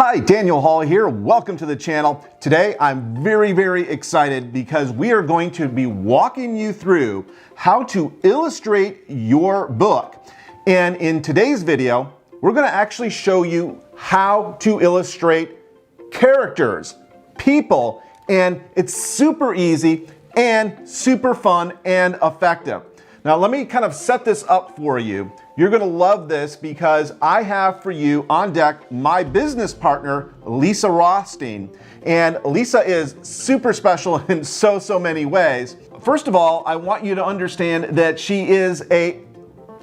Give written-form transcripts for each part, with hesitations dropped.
Hi, Daniel Hall here. Welcome to the channel. Today I'm very excited because we are going to be walking you through how to illustrate your book. And in today's video, we're going to actually show you how to illustrate characters, people, and it's super easy and super fun and effective. Now let me kind of set this up for you. You're going to love this because I have for you on deck my business partner, Lisa Rothstein. And Lisa is super special in so many ways. First of all, I want you to understand that she is a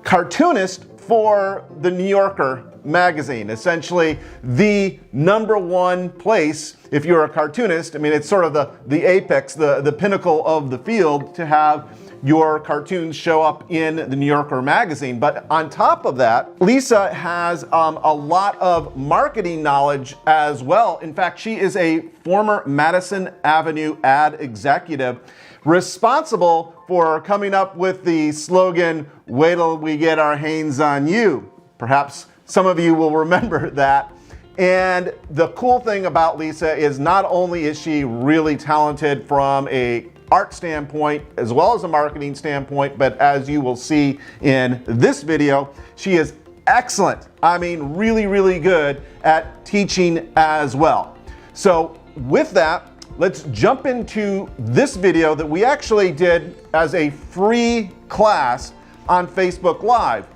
cartoonist for the New Yorker magazine, essentially the #1 place if you're a cartoonist. I mean, it's sort of the apex, the pinnacle of the field to have your cartoons show up in the New Yorker magazine. But on top of that, Lisa has a lot of marketing knowledge as well. In fact, she is a former Madison Avenue ad executive responsible for coming up with the slogan, "Wait till we get our hands on you." Perhaps some of you will remember that. And the cool thing about Lisa is not only is she really talented from a art standpoint as well as a marketing standpoint, but as you will see in this video, she is excellent. I mean, really good at teaching as well. So with that, let's jump into this video that we actually did as a free class on Facebook Live.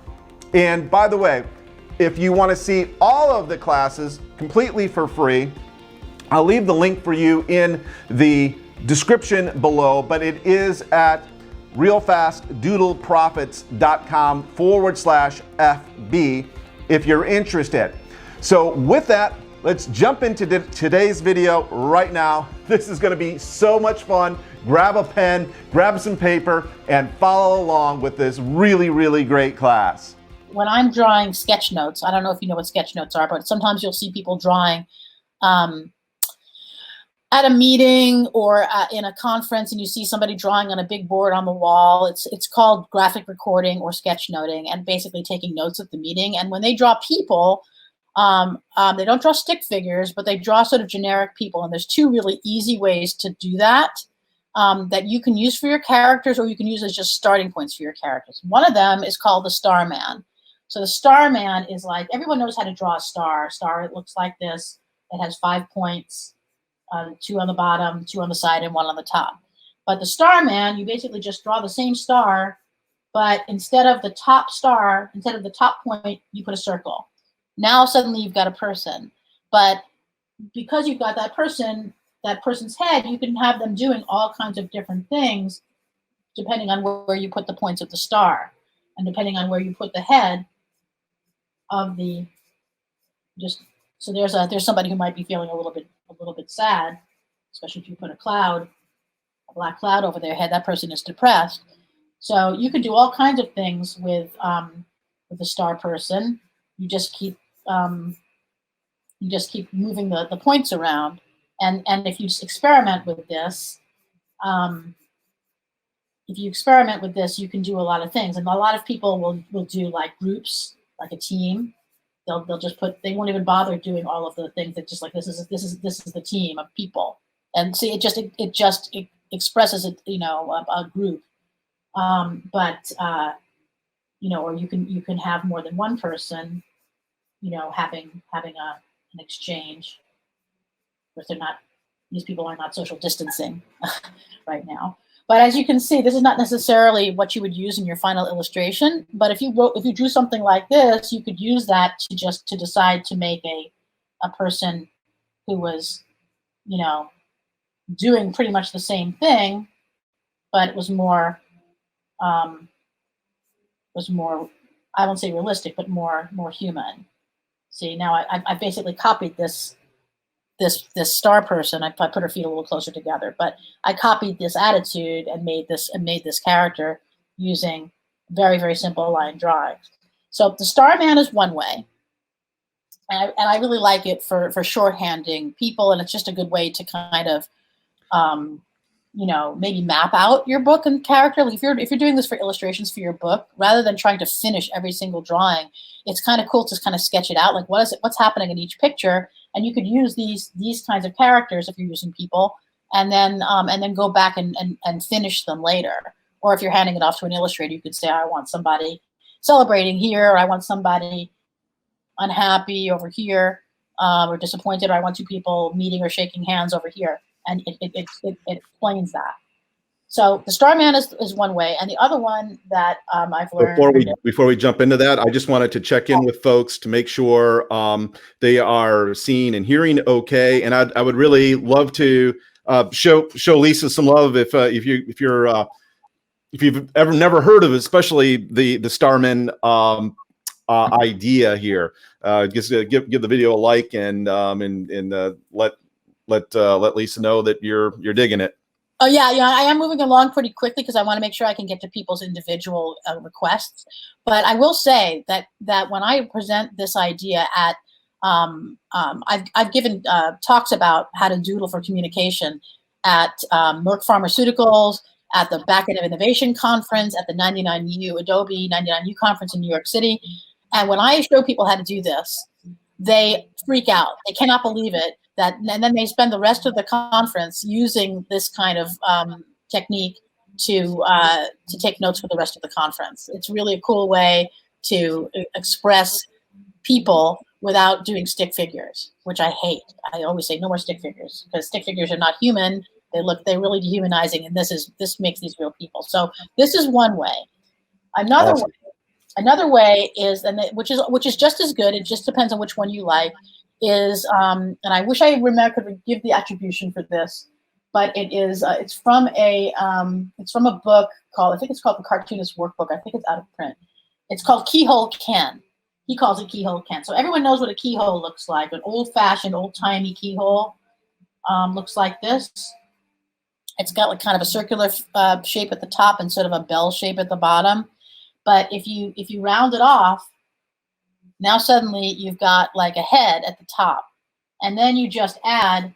And by the way, if you want to see all of the classes completely for free, I'll leave the link for you in the description below, but it is at realfastdoodleprofits.com/FB if you're interested. So with that, let's jump into today's video right now. This is going to be so much fun. Grab a pen, grab some paper, and follow along with this really great class. When I'm drawing sketch notes, I don't know if you know what sketch notes are, but sometimes you'll see people drawing at a meeting or in a conference, and you see somebody drawing on a big board on the wall. It's called graphic recording or sketchnoting, and basically taking notes at the meeting. And when they draw people, they don't draw stick figures, but they draw sort of generic people. And there's two really easy ways to do that that you can use for your characters, or you can use as just starting points for your characters. One of them is called the star man. So the star man is like, everyone knows how to draw a star. Star, it looks like this. It has 5 points. 2 on the bottom, 2 on the side, and 1 on the top. But the star man, you basically just draw the same star, but instead of the top star, instead of the top point, you put a circle. Now suddenly you've got a person. But because you've got that person's head, you can have them doing all kinds of different things depending on where you put the points of the star, and depending on where you put the head of the So there's somebody who might be feeling a little bit sad, especially if you put a black cloud over their head. That person is depressed. So you can do all kinds of things with the star person. You just keep moving the points around, and if you just experiment with this, you can do a lot of things. And a lot of people will do like groups, like a team. They'll just they won't even bother doing all of the things that just like this is the team of people, and see it just expresses it, a group, or you can have more than one person, having an exchange. But these people are not social distancing right now. But as you can see, this is not necessarily what you would use in your final illustration. But if you drew something like this, you could use that to decide to make a person who was, doing pretty much the same thing, but it was more, I won't say realistic, but more human. See, now I basically copied this star person. I put her feet a little closer together, but I copied this attitude and made this character using very simple line drawings. So the star man is one way, and I really like it for shorthanding people, and it's just a good way to kind of maybe map out your book and character. Like if you're doing this for illustrations for your book, rather than trying to finish every single drawing, it's kind of cool to kind of sketch it out. Like what's happening in each picture, And you could use these kinds of characters if you're using people, and then go back and finish them later. Or if you're handing it off to an illustrator, you could say, I want somebody celebrating here, or I want somebody unhappy over here, or disappointed, or I want two people meeting or shaking hands over here. And it explains that. So the Starman is one way, and the other one that I've learned. Before we jump into that, I just wanted to check in with folks to make sure they are seeing and hearing okay. And I would really love to show Lisa some love if you've ever never heard of it, especially the Starman idea here. Just give the video a like and let Lisa know that you're digging it. Oh yeah, I am moving along pretty quickly because I want to make sure I can get to people's individual requests. But I will say that when I present this idea at, I've given talks about how to doodle for communication at Merck Pharmaceuticals, at the Backend of Innovation Conference, at the 99U Adobe 99U Conference in New York City. And when I show people how to do this, they freak out. They cannot believe it. And then they spend the rest of the conference using this kind of technique to take notes for the rest of the conference. It's really a cool way to express people without doing stick figures, which I hate. I always say no more stick figures because stick figures are not human. They're really dehumanizing, and this makes these real people. So this is one way. Another way is, which is just as good. It just depends on which one you like. Is and I wish I could give the attribution for this, but it's from a book called, I think it's called the Cartoonist Workbook. I think it's out of print. It's called Keyhole Ken. He calls it Keyhole Ken. So everyone knows what a keyhole looks like. An old-fashioned, old-timey keyhole looks like this. It's got like kind of a circular shape at the top and sort of a bell shape at the bottom. But if you round it off, now suddenly you've got like a head at the top, and then you just add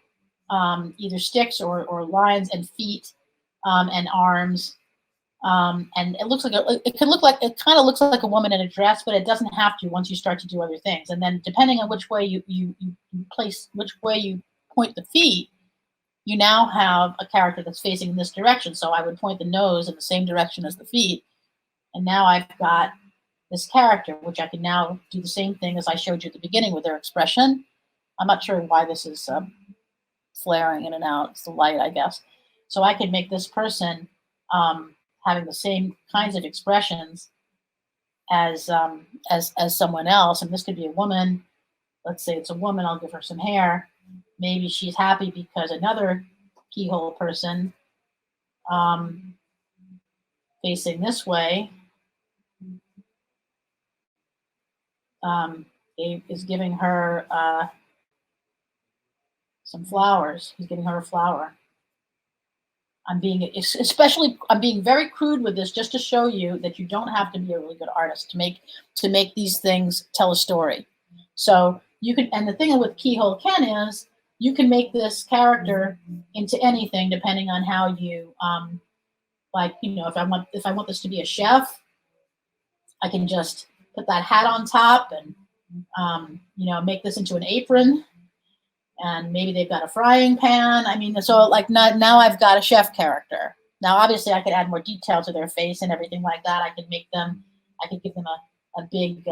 either sticks or lines and feet and arms, and it kind of looks like a woman in a dress, but it doesn't have to once you start to do other things. And then depending on which way you point the feet, you now have a character that's facing in this direction. So I would point the nose in the same direction as the feet, and now I've got this character, which I can now do the same thing as I showed you at the beginning with their expression. I'm not sure why this is flaring in and out. It's the light, I guess. So I can make this person having the same kinds of expressions as someone else. And this could be a woman. Let's say it's a woman. I'll give her some hair. Maybe she's happy because another keyhole person facing this way is giving her some flowers. He's giving her a flower. I'm being very crude with this just to show you that you don't have to be a really good artist to make these things tell a story. So you can, and the thing with Keyhole Ken is you can make this character into anything depending on how you if I want this to be a chef, I can just put that hat on top and make this into an apron, and maybe they've got a frying pan. I mean, so like now I've got a chef character. Now, obviously, I could add more detail to their face and everything like that. I could give them a big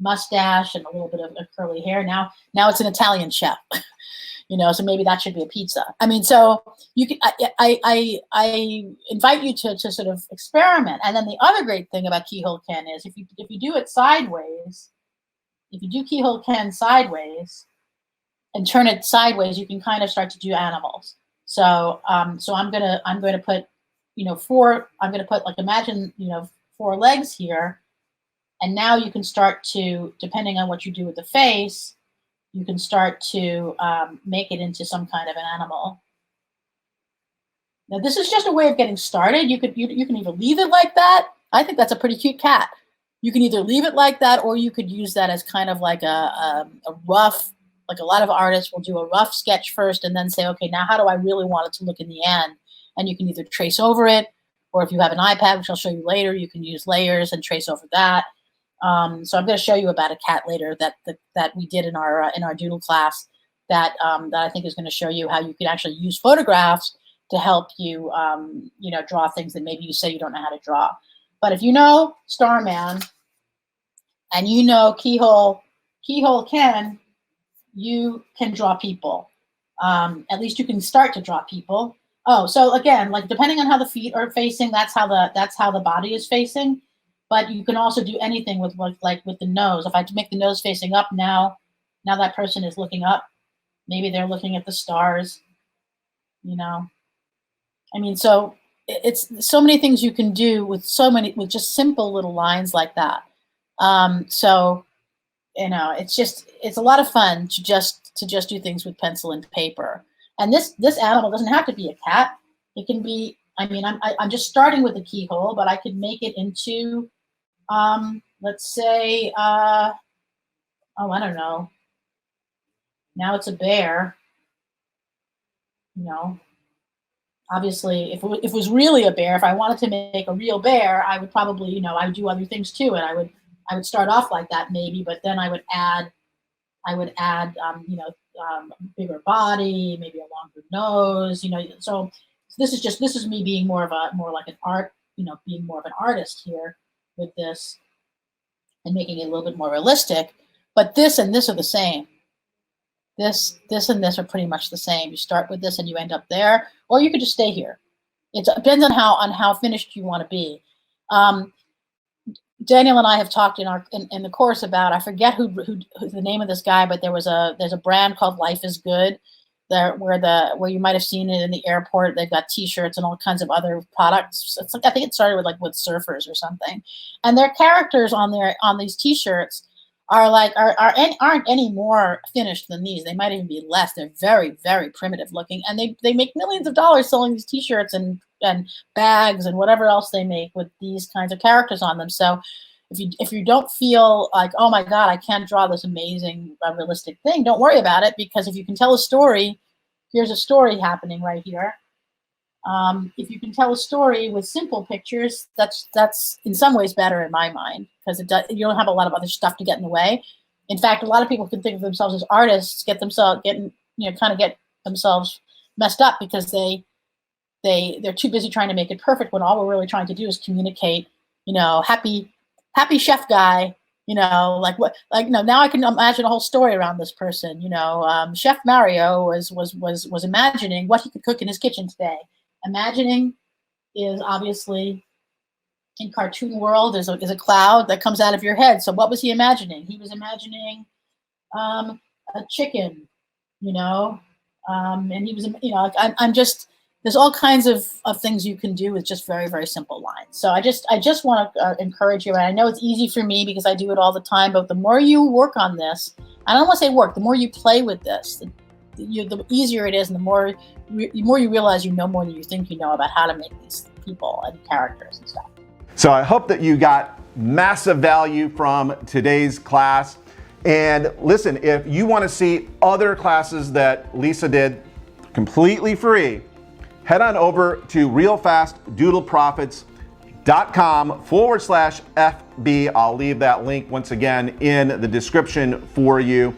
mustache and a little bit of curly hair. Now it's an Italian chef. So maybe that should be a pizza. I mean, so you can. I invite you to sort of experiment. And then the other great thing about Keyhole Ken is if you do it sideways, if you do Keyhole Ken sideways and turn it sideways, you can kind of start to do animals. So I'm gonna put imagine 4 legs here, and now you can start to, depending on what you do with the face, you can start to make it into some kind of an animal. Now, this is just a way of getting started. You can either leave it like that. I think that's a pretty cute cat. You can either leave it like that, or you could use that as kind of like a rough, like a lot of artists will do a rough sketch first and then say, okay, now how do I really want it to look in the end? And you can either trace over it, or if you have an iPad, which I'll show you later, you can use layers and trace over that. So I'm going to show you about a cat later that we did in our doodle class that I think is going to show you how you can actually use photographs to help you draw things that maybe you say you don't know how to draw. But if you know Starman and you know Keyhole Ken, you can draw people. At least you can start to draw people. Oh, so again, like depending on how the feet are facing, that's how the body is facing. But you can also do anything with like with the nose. If I make the nose facing up now that person is looking up. Maybe they're looking at the stars. I mean, so it's so many things you can do with just simple little lines like that. So it's a lot of fun to just do things with pencil and paper. And this animal doesn't have to be a cat. It can be. I mean, I'm just starting with a keyhole, but I could make it into, let's say, I don't know. Now it's a bear. Obviously, if it was really a bear, if I wanted to make a real bear, I would probably, I would do other things too, and I would start off like that maybe, but then I would add, bigger body, maybe a longer nose, So this is me being more like an art, being more of an artist here with this, and making it a little bit more realistic. But this and this are the same. This and this are pretty much the same. You start with this and you end up there, or you could just stay here. It depends on how finished you want to be. Daniel and I have talked in the course about, I forget who's the name of this guy, but there's a brand called Life is Good there where you might have seen it in the airport. They've got T-shirts and all kinds of other products. It's like, I think it started with surfers or something, and their characters on these T-shirts aren't any more finished than these. They might even be less. They're very, very primitive looking, and they make millions of dollars selling these T-shirts and bags and whatever else they make with these kinds of characters on them. So if you don't feel like, oh my God, I can't draw this amazing realistic thing, don't worry about it, because if you can tell a story, here's a story happening right here. If you can tell a story with simple pictures, that's in some ways better in my mind, because you don't have a lot of other stuff to get in the way. In fact, a lot of people can think of themselves as artists, get themselves messed up because they're too busy trying to make it perfect when all we're really trying to do is communicate, happy chef guy, now I can imagine a whole story around this person. Chef Mario was imagining what he could cook in his kitchen today. Imagining is obviously, in cartoon world, is a cloud that comes out of your head. So what was he imagining? He was imagining a chicken, and he was, I'm just, there's all kinds of things you can do with just very, very simple lines. So I just want to encourage you, and I know it's easy for me because I do it all the time, but the more you work on this, I don't want to say work, the more you play with this, the easier it is, and the more you realize you know more than you think you know about how to make these people and characters and stuff. So I hope that you got massive value from today's class. And listen, if you want to see other classes that Lisa did completely free, head on over to realfastdoodleprofits.com/FB. I'll leave that link once again in the description for you.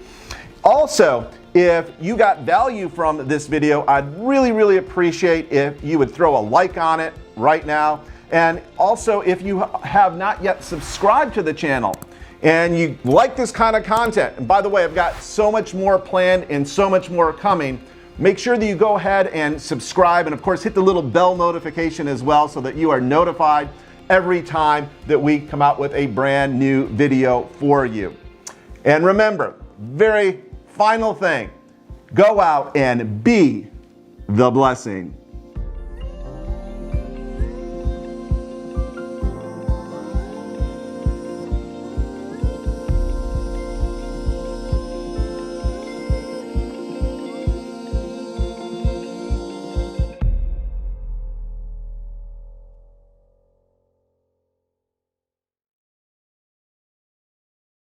Also, if you got value from this video, I'd really, really appreciate if you would throw a like on it right now. And also, if you have not yet subscribed to the channel and you like this kind of content, and by the way, I've got so much more planned and so much more coming, make sure that you go ahead and subscribe, and of course hit the little bell notification as well so that you are notified every time that we come out with a brand new video for you. And remember, very final thing, go out and be the blessing.